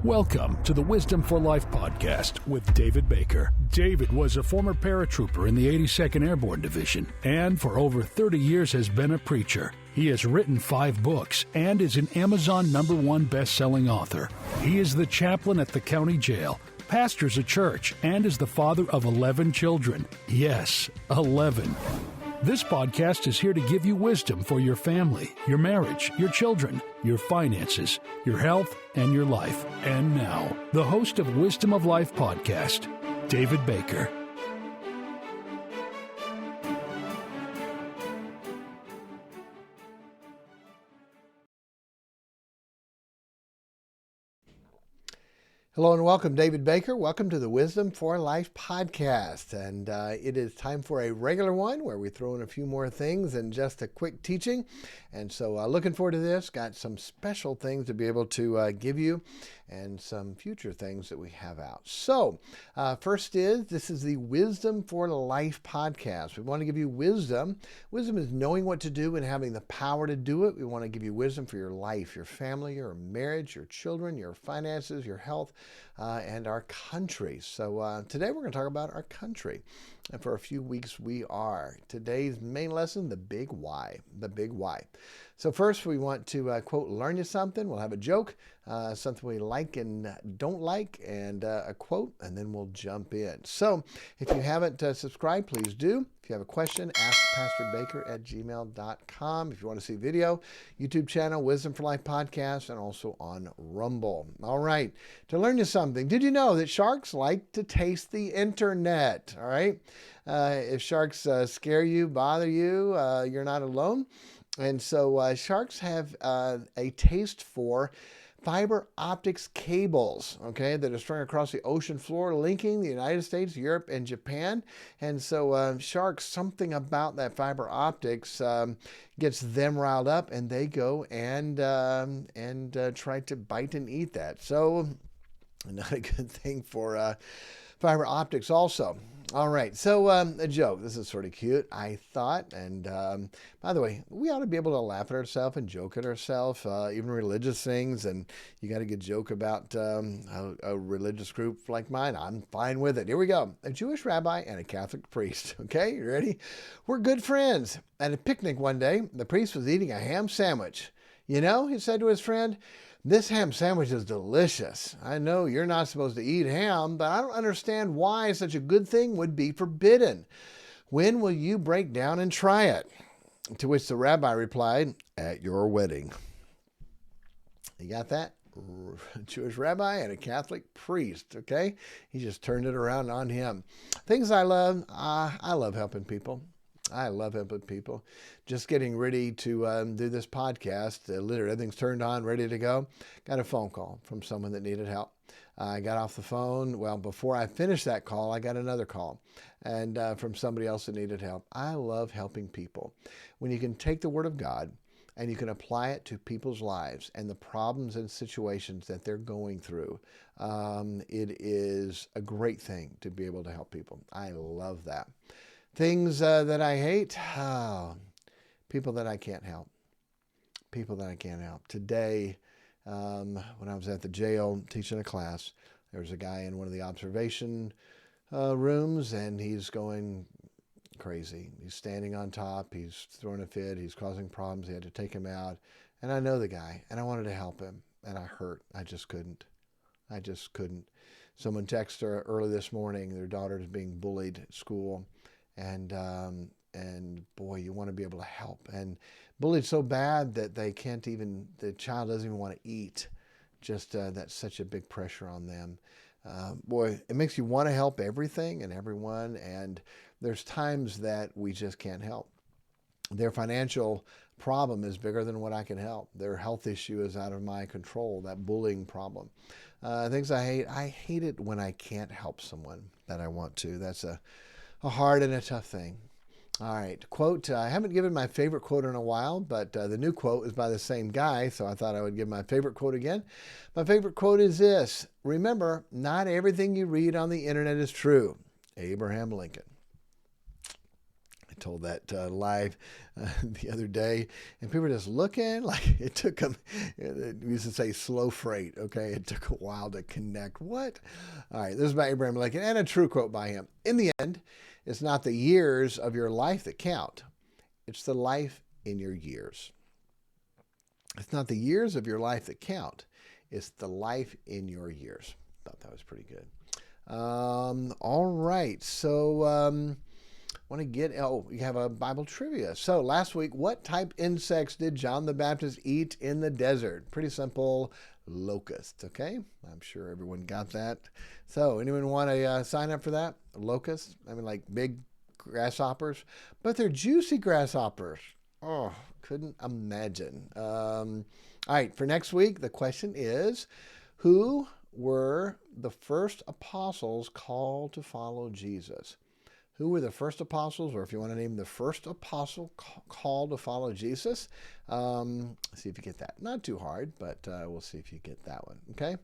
Welcome to the Wisdom for Life podcast with David Baker. David was a former paratrooper in the 82nd Airborne Division and for over 30 years has been a preacher. He has written 5 books and is an Amazon #1 best-selling author. He is the chaplain at the county jail, pastors a church, and is the father of 11 children. Yes, 11. This podcast is here to give you wisdom for your family, your marriage, your children, your finances, your health, and your life. And now, the host of Wisdom of Life podcast, David Baker. Hello and welcome, David Baker. Welcome to the Wisdom for Life podcast. And it is time for a regular one where we throw in a few more things and just a quick teaching. And so looking forward to this. Got some special things to be able to give you and some future things that we have out. So first this is the Wisdom for Life podcast. We want to give you wisdom. Wisdom is knowing what to do and having the power to do it. We want to give you wisdom for your life, your family, your marriage, your children, your finances, your health, and our country. So today we're going to talk about our country. And for a few weeks we are. Today's main lesson, the big why. The big why. So first we want to, quote, learn you something. We'll have a joke, something we like and don't like, and a quote, and then we'll jump in. So if you haven't subscribed, please do. If you have a question, ask pastorbaker@gmail.com. If you want to see video, YouTube channel, Wisdom for Life podcast, and also on Rumble. All right. To learn you something, did you know that sharks like to taste the internet? All right. If sharks scare you, bother you, you're not alone. And so sharks have a taste for fiber optics cables, okay, that are strung across the ocean floor, linking the United States, Europe, and Japan. And so sharks, something about that fiber optics gets them riled up, and they go and try to bite and eat that. So not a good thing for fiber optics also. All right, so a joke. This is sort of cute, I thought. And by the way, we ought to be able to laugh at ourselves and joke at ourselves, even religious things. And you got a good joke about a religious group like mine. I'm fine with it. Here we go. A Jewish rabbi and a Catholic priest. Okay, you ready? We're good friends. At a picnic one day, the priest was eating a ham sandwich. You know, he said to his friend, "This ham sandwich is delicious. I know you're not supposed to eat ham, but I don't understand why such a good thing would be forbidden. When will you break down and try it?" To which the rabbi replied, "At your wedding." You got that? Jewish rabbi and a Catholic priest, okay? He just turned it around on him. Things I love helping people. I love helping people. Just getting ready to do this podcast. Literally, everything's turned on, ready to go. Got a phone call from someone that needed help. I got off the phone. Well, before I finished that call, I got another call and from somebody else that needed help. I love helping people. When you can take the Word of God and you can apply it to people's lives and the problems and situations that they're going through, it is a great thing to be able to help people. I love that. Things that I hate, people that I can't help. People that I can't help. Today, when I was at the jail teaching a class, there was a guy in one of the observation rooms, and he's going crazy. He's standing on top. He's throwing a fit. He's causing problems. They had to take him out. And I know the guy, and I wanted to help him, and I hurt. I just couldn't. Someone texted her early this morning. Their daughter is being bullied at school. And boy, you want to be able to help. And bullied so bad that the child doesn't even want to eat. Just that's such a big pressure on them. Boy, it makes you want to help everything and everyone. And there's times that we just can't help. Their financial problem is bigger than what I can help. Their health issue is out of my control, that bullying problem. Things I hate it when I can't help someone that I want to. That's a hard and a tough thing. All right, quote, I haven't given my favorite quote in a while, but the new quote is by the same guy, so I thought I would give my favorite quote again. My favorite quote is this: "Remember, not everything you read on the internet is true." Abraham Lincoln. told that live the other day, and people were just looking like it took them, we used to say slow freight, okay? It took a while to connect. What? All right, this is by Abraham Lincoln, and a true quote by him. In the end, it's not the years of your life that count. It's the life in your years. It's not the years of your life that count. It's the life in your years. Thought that was pretty good. All right. So, want to get, you have a Bible trivia. So last week, what type insects did John the Baptist eat in the desert? Pretty simple, locusts, okay? I'm sure everyone got that. So anyone want to sign up for that? Locusts? I mean, like big grasshoppers, but they're juicy grasshoppers. Oh, couldn't imagine. All right, for next week, the question is, who were the first apostles called to follow Jesus? Who were the first apostles, or if you want to name the first apostle called to follow Jesus? See if you get that. Not too hard, but we'll see if you get that one, okay?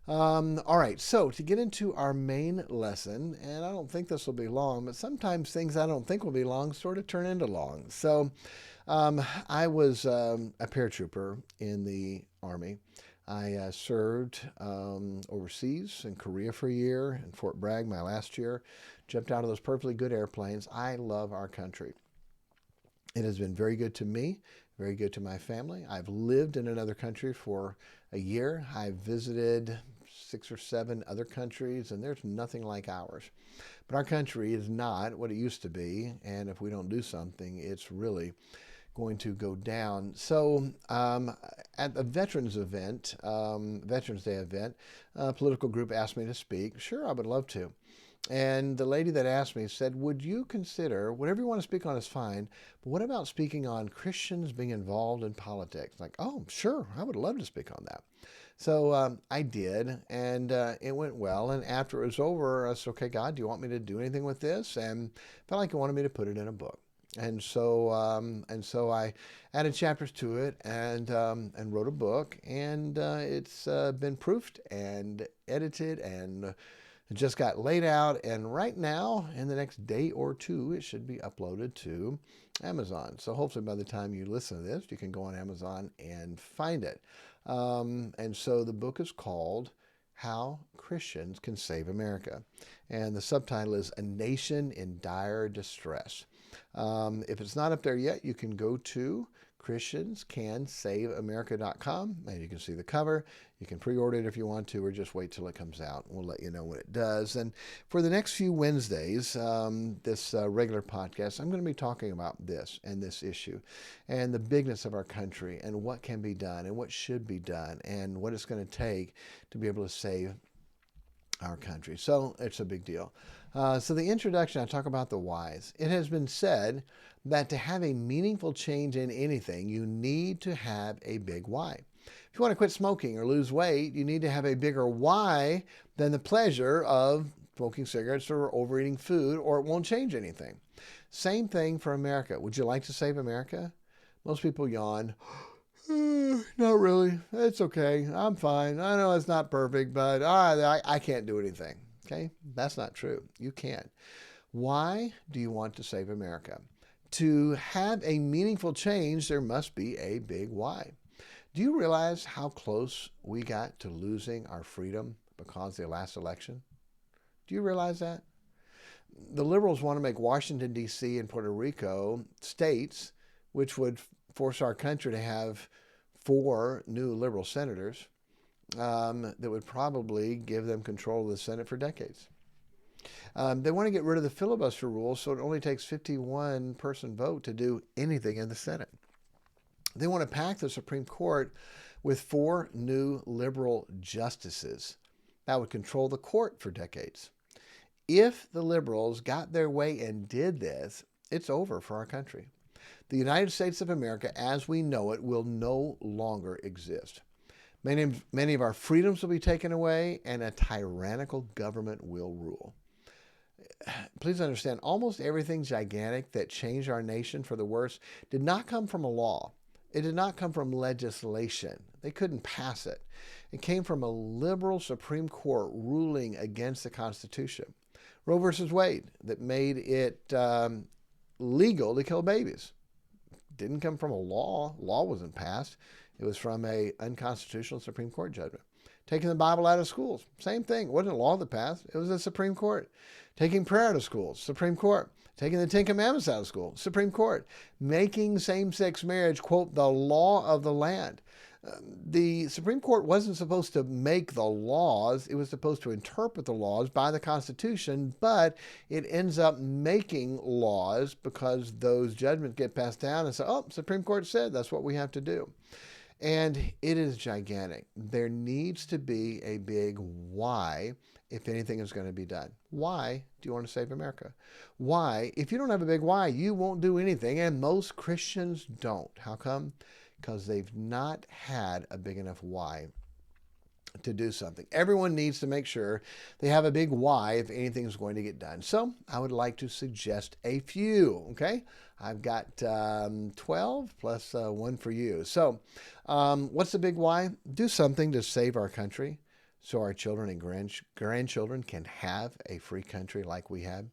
All right, so to get into our main lesson, and I don't think this will be long, but sometimes things I don't think will be long sort of turn into long. So I was a paratrooper in the Army. I served overseas in Korea for a year, in Fort Bragg my last year, jumped out of those perfectly good airplanes. I love our country. It has been very good to me, very good to my family. I've lived in another country for a year. I've visited 6 or 7 other countries, and there's nothing like ours. But our country is not what it used to be, and if we don't do something, it's really going to go down. So at the Veterans event, Veterans Day event, a political group asked me to speak. Sure, I would love to. And the lady that asked me said, would you consider, whatever you want to speak on is fine, but what about speaking on Christians being involved in politics? Like, oh, sure, I would love to speak on that. So I did, and it went well. And after it was over, I said, okay, God, do you want me to do anything with this? And felt like He wanted me to put it in a book. And so I added chapters to it and wrote a book, and it's been proofed and edited and it just got laid out. And right now, in the next day or two, it should be uploaded to Amazon. So hopefully by the time you listen to this, you can go on Amazon and find it. And so the book is called How Christians Can Save America. And the subtitle is A Nation in Dire Distress. If it's not up there yet, you can go to ChristiansCanSaveAmerica.com and you can see the cover. You can pre-order it if you want to, or just wait till it comes out. We'll let you know when it does. And for the next few Wednesdays, this regular podcast, I'm going to be talking about this and this issue and the bigness of our country and what can be done and what should be done and what it's going to take to be able to save our country. So it's a big deal. So the introduction, I talk about the whys. It has been said that to have a meaningful change in anything, you need to have a big why. If you want to quit smoking or lose weight, you need to have a bigger why than the pleasure of smoking cigarettes or overeating food, or it won't change anything. Same thing for America. Would you like to save America? Most people yawn. Not really. It's okay. I'm fine. I know it's not perfect, but I can't do anything. Okay? That's not true. You can't. Why do you want to save America? To have a meaningful change, there must be a big why. Do you realize how close we got to losing our freedom because of the last election? Do you realize that? The liberals want to make Washington, D.C. and Puerto Rico states, which would force our country to have 4 new liberal senators that would probably give them control of the Senate for decades. They want to get rid of the filibuster rule, so it only takes 51-person vote to do anything in the Senate. They want to pack the Supreme Court with 4 new liberal justices that would control the court for decades. If the liberals got their way and did this, it's over for our country. The United States of America, as we know it, will no longer exist. Many of our freedoms will be taken away, and a tyrannical government will rule. Please understand, almost everything gigantic that changed our nation for the worse did not come from a law. It did not come from legislation. They couldn't pass it. It came from a liberal Supreme Court ruling against the Constitution. Roe versus Wade, that made it legal to kill babies. Didn't come from a law. Law wasn't passed. It was from a unconstitutional Supreme Court judgment. Taking the Bible out of schools, same thing. It wasn't a law that passed. It was the Supreme Court. Taking prayer out of schools, Supreme Court. Taking the Ten Commandments out of school, Supreme Court. Making same-sex marriage, quote, the law of the land. The Supreme Court wasn't supposed to make the laws. It was supposed to interpret the laws by the Constitution, but it ends up making laws because those judgments get passed down and say, oh, Supreme Court said that's what we have to do. And it is gigantic. There needs to be a big why if anything is going to be done. Why do you want to save America? Why? If you don't have a big why, you won't do anything, and most Christians don't. How come? Because they've not had a big enough why to do something. Everyone needs to make sure they have a big why if anything is going to get done. So I would like to suggest a few, okay? I've got 12 plus one for you. So what's the big why? Do something to save our country so our children and grandchildren can have a free country like we have.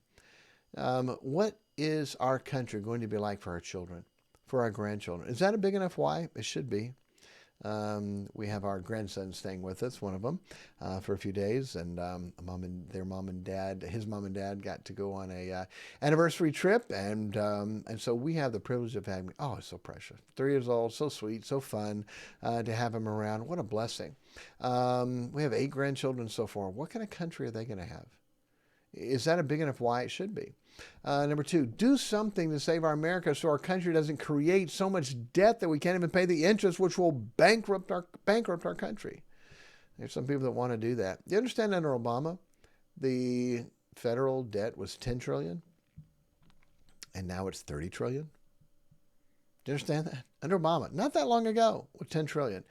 What is our country going to be like for our children, for our grandchildren? Is that a big enough why? It should be. We have our grandson staying with us, one of them, for a few days, and his mom and dad got to go on a anniversary trip, and so we have the privilege of having. Oh, it's so precious. 3 years old, so sweet, so fun to have him around. What a blessing. We have 8 grandchildren so far. What kind of country are they going to have? Is that a big enough why? It should be. Number 2, do something to save our America so our country doesn't create so much debt that we can't even pay the interest, which will bankrupt our country. There's some people that want to do that. You understand under Obama, the federal debt was $10 trillion, and now it's $30 trillion. Do you understand that? Under Obama, not that long ago, with $10 trillion.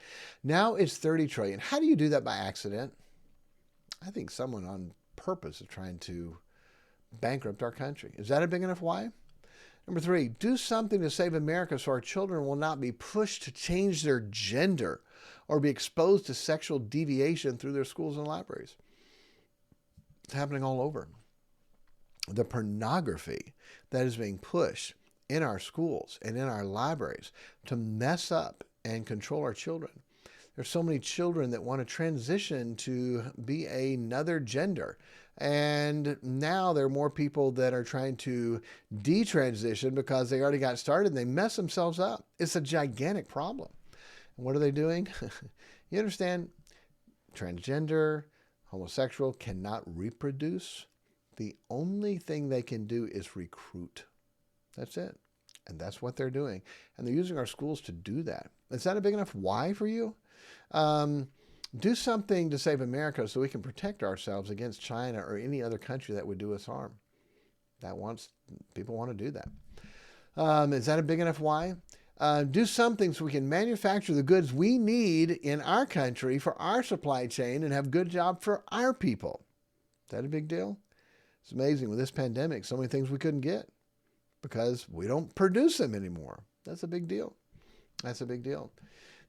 Now it's $30 trillion. How do you do that by accident? I think someone on purpose is trying to bankrupt our country. Is that a big enough why? Number 3, do something to save America so our children will not be pushed to change their gender or be exposed to sexual deviation through their schools and libraries. It's happening all over. The pornography that is being pushed in our schools and in our libraries to mess up and control our children. There's so many children that want to transition to be another gender. And now there are more people that are trying to detransition because they already got started and they mess themselves up. It's a gigantic problem. And what are they doing? You understand? Transgender, homosexual cannot reproduce. The only thing they can do is recruit. That's it. And that's what they're doing. And they're using our schools to do that. Is that a big enough why for you? Do something to save America so we can protect ourselves against China or any other country that would do us harm. People want to do that. Is that a big enough why? Do something so we can manufacture the goods we need in our country for our supply chain and have good job for our people. Is that a big deal? It's amazing with this pandemic, so many things we couldn't get because we don't produce them anymore. That's a big deal. That's a big deal.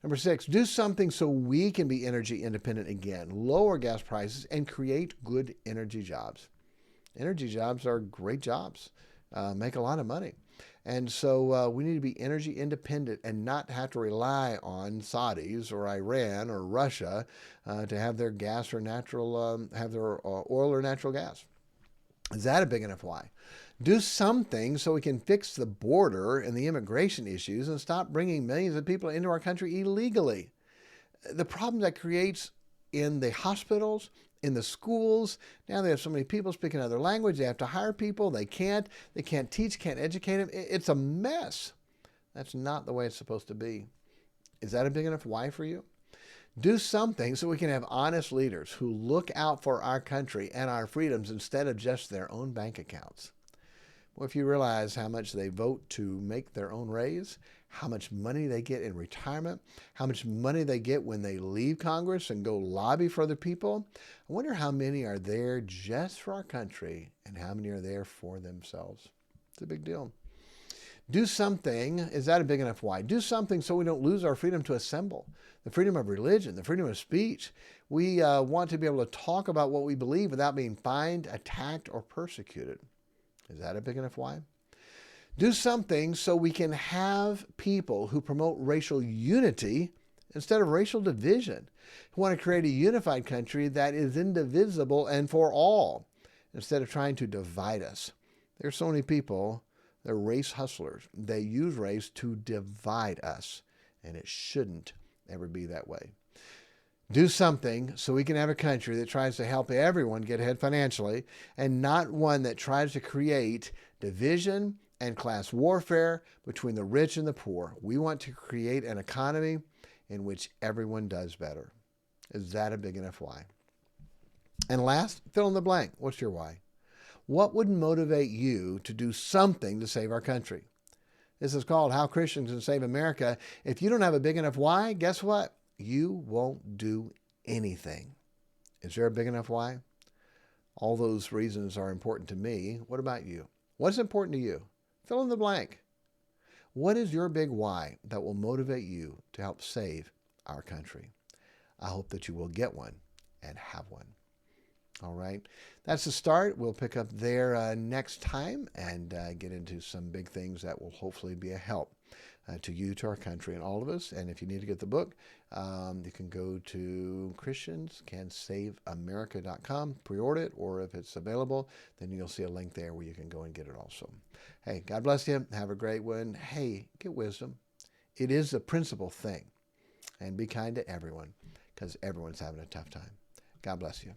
Number 6, do something so we can be energy independent again, lower gas prices, and create good energy jobs. Energy jobs are great jobs, make a lot of money. And so we need to be energy independent and not have to rely on Saudis or Iran or Russia to have their gas or have their oil or natural gas. Is that a big enough why? Do something so we can fix the border and the immigration issues and stop bringing millions of people into our country illegally. The problem that creates in the hospitals, in the schools, now they have so many people speaking another language, they have to hire people, they can't teach, can't educate them. It's a mess. That's not the way it's supposed to be. Is that a big enough why for you? Do something so we can have honest leaders who look out for our country and our freedoms instead of just their own bank accounts. Well, if you realize how much they vote to make their own raise, how much money they get in retirement, how much money they get when they leave Congress and go lobby for other people, I wonder how many are there just for our country and how many are there for themselves. It's a big deal. Do something. Is that a big enough why? Do something so we don't lose our freedom to assemble, the freedom of religion, the freedom of speech. We want to be able to talk about what we believe without being fined, attacked, or persecuted. Is that a big enough why? Do something so we can have people who promote racial unity instead of racial division, who want to create a unified country that is indivisible and for all, instead of trying to divide us. There's so many people, they're race hustlers. They use race to divide us, and it shouldn't ever be that way. Do something so we can have a country that tries to help everyone get ahead financially, and not one that tries to create division and class warfare between the rich and the poor. We want to create an economy in which everyone does better. Is that a big enough why? And last, fill in the blank. What's your why? What would motivate you to do something to save our country? This is called How Christians Can Save America. If you don't have a big enough why, guess what? You won't do anything. Is there a big enough why? All those reasons are important to me. What about you? What's important to you? Fill in the blank. What is your big why that will motivate you to help save our country? I hope that you will get one and have one. All right. That's the start. We'll pick up there next time and get into some big things that will hopefully be a help to you, to our country, and all of us. And if you need to get the book, you can go to ChristiansCanSaveAmerica.com, pre-order it, or if it's available, then you'll see a link there where you can go and get it also. Hey, God bless you. Have a great one. Hey, get wisdom. It is the principal thing. And be kind to everyone, because everyone's having a tough time. God bless you.